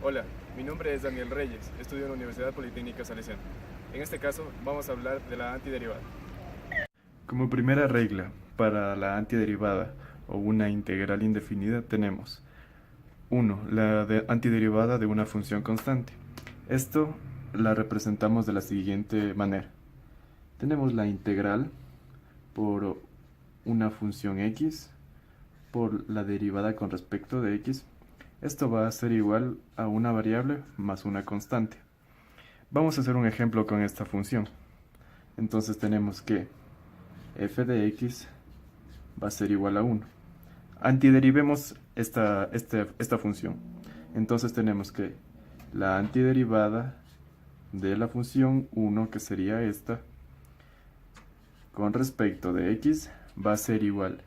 Hola, mi nombre es Daniel Reyes, estudio en la Universidad Politécnica Salesiana. En este caso, vamos a hablar de la antiderivada. Como primera regla para la antiderivada o una integral indefinida tenemos 1. La antiderivada de una función constante. Esto la representamos de la siguiente manera. Tenemos la integral por una función x por la derivada con respecto de x. Esto va a ser igual a una variable más una constante. Vamos a hacer un ejemplo con esta función. Entonces tenemos que f de x va a ser igual a 1. Antiderivemos esta función. Entonces tenemos que la antiderivada de la función 1, que sería esta, con respecto de x, va a ser igual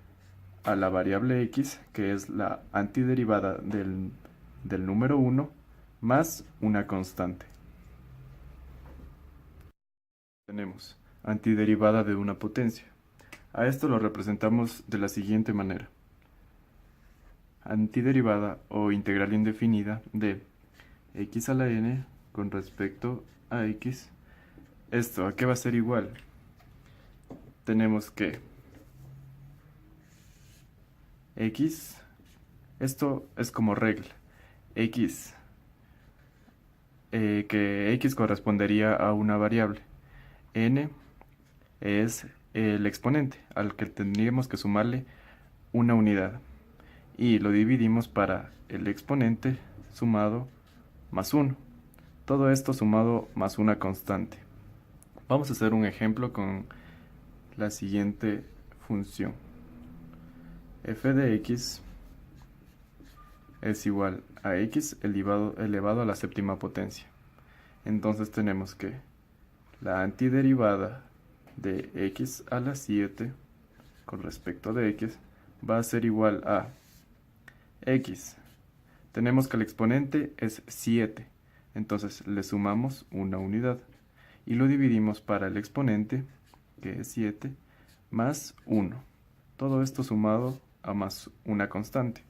a la variable x, que es la antiderivada del número 1, más una constante. Tenemos antiderivada de una potencia. A esto lo representamos de la siguiente manera. Antiderivada o integral indefinida de x a la n con respecto a x. ¿Esto a qué va a ser igual? Tenemos que x, esto es como regla, x, que x correspondería a una variable, n es el exponente al que tendríamos que sumarle una unidad y lo dividimos para el exponente sumado más 1. Todo esto sumado más una constante. Vamos a hacer un ejemplo con la siguiente función. F de x es igual a x elevado a la séptima potencia. Entonces tenemos que la antiderivada de x a la 7 con respecto de x va a ser igual a x. Tenemos que el exponente es 7, entonces le sumamos una unidad y lo dividimos para el exponente, que es 7, más 1. Todo esto sumado a más una constante.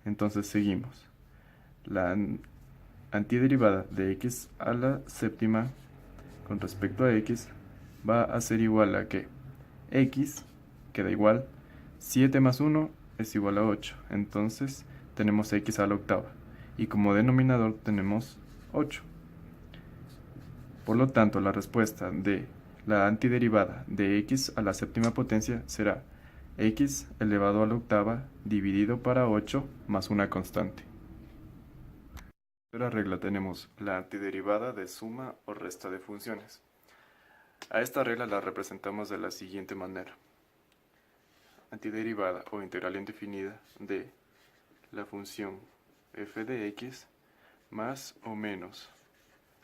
Entonces seguimos. La antiderivada de x a la séptima con respecto a x va a ser igual a que x queda igual, 7 más 1 es igual a 8. Entonces tenemos x a la octava y como denominador tenemos 8. Por lo tanto, la respuesta de la antiderivada de x a la séptima potencia será x elevado a la octava dividido para 8 más una constante. En tercera regla tenemos la antiderivada de suma o resta de funciones. A esta regla la representamos de la siguiente manera. Antiderivada o integral indefinida de la función f de x más o menos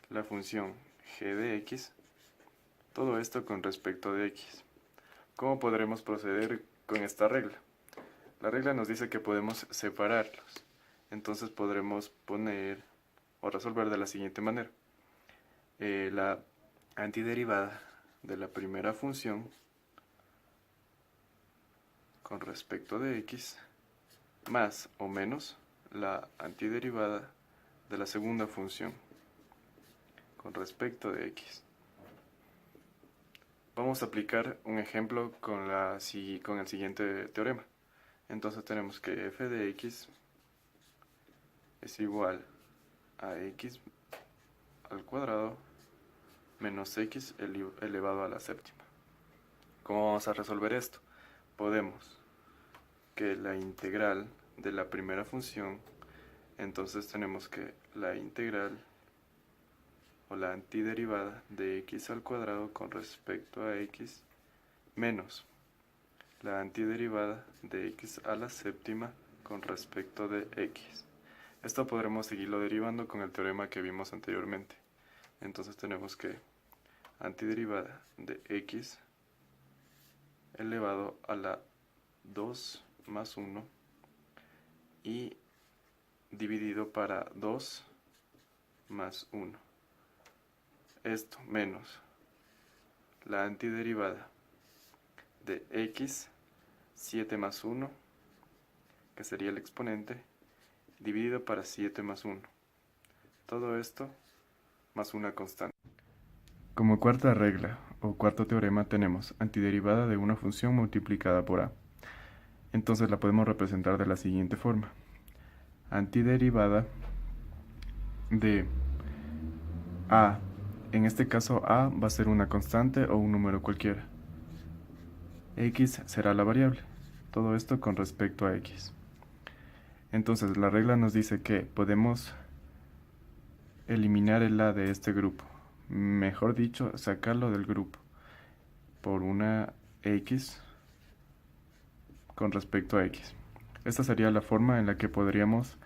la función g de x, todo esto con respecto de x. ¿Cómo podremos proceder con esta regla? La regla nos dice que podemos separarlos, entonces podremos poner o resolver de la siguiente manera. La antiderivada de la primera función con respecto de x más o menos la antiderivada de la segunda función con respecto de x. Vamos a aplicar un ejemplo con el siguiente teorema. Entonces tenemos que f de x es igual a x al cuadrado menos x elevado a la séptima. ¿Cómo vamos a resolver esto? Podemos que la integral de la primera función, entonces tenemos que la integral o la antiderivada de x al cuadrado con respecto a x menos la antiderivada de x a la séptima con respecto de x. Esto podremos seguirlo derivando con el teorema que vimos anteriormente. Entonces tenemos que antiderivada de x elevado a la 2 más 1 y dividido para 2 más 1. Esto menos la antiderivada de x, 7 más 1, que sería el exponente, dividido para 7 más 1. Todo esto más una constante. Como cuarta regla o cuarto teorema tenemos antiderivada de una función multiplicada por a. Entonces la podemos representar de la siguiente forma. Antiderivada de a. En este caso a va a ser una constante o un número cualquiera. X será la variable. Todo esto con respecto a x. Entonces la regla nos dice que podemos eliminar el a de este grupo. Mejor dicho, sacarlo del grupo por una x con respecto a x. Esta sería la forma en la que podríamos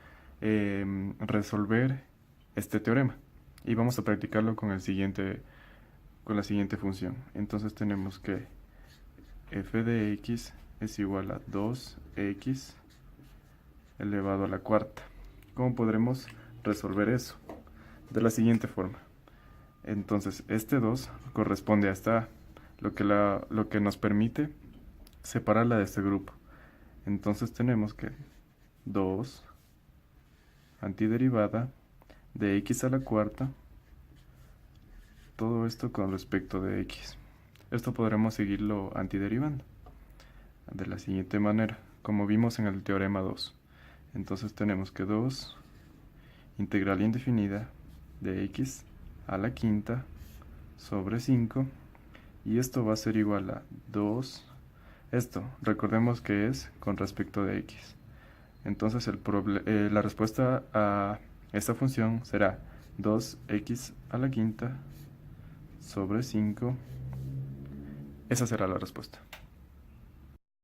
resolver este teorema. Y vamos a practicarlo con la siguiente función. Entonces tenemos que f de x es igual a 2x elevado a la cuarta. ¿Cómo podremos resolver eso? De la siguiente forma. Entonces este 2 corresponde a esta a, lo que nos permite separarla de este grupo. Entonces tenemos que 2 antiderivada de x a la cuarta, todo esto con respecto de x. Esto podremos seguirlo antiderivando de la siguiente manera, como vimos en el teorema 2. Entonces tenemos que 2 integral indefinida de x a la quinta sobre 5, y esto va a ser igual a 2. Esto, recordemos que es con respecto de x. Entonces la respuesta a esta función será 2x a la quinta sobre 5. Esa será la respuesta.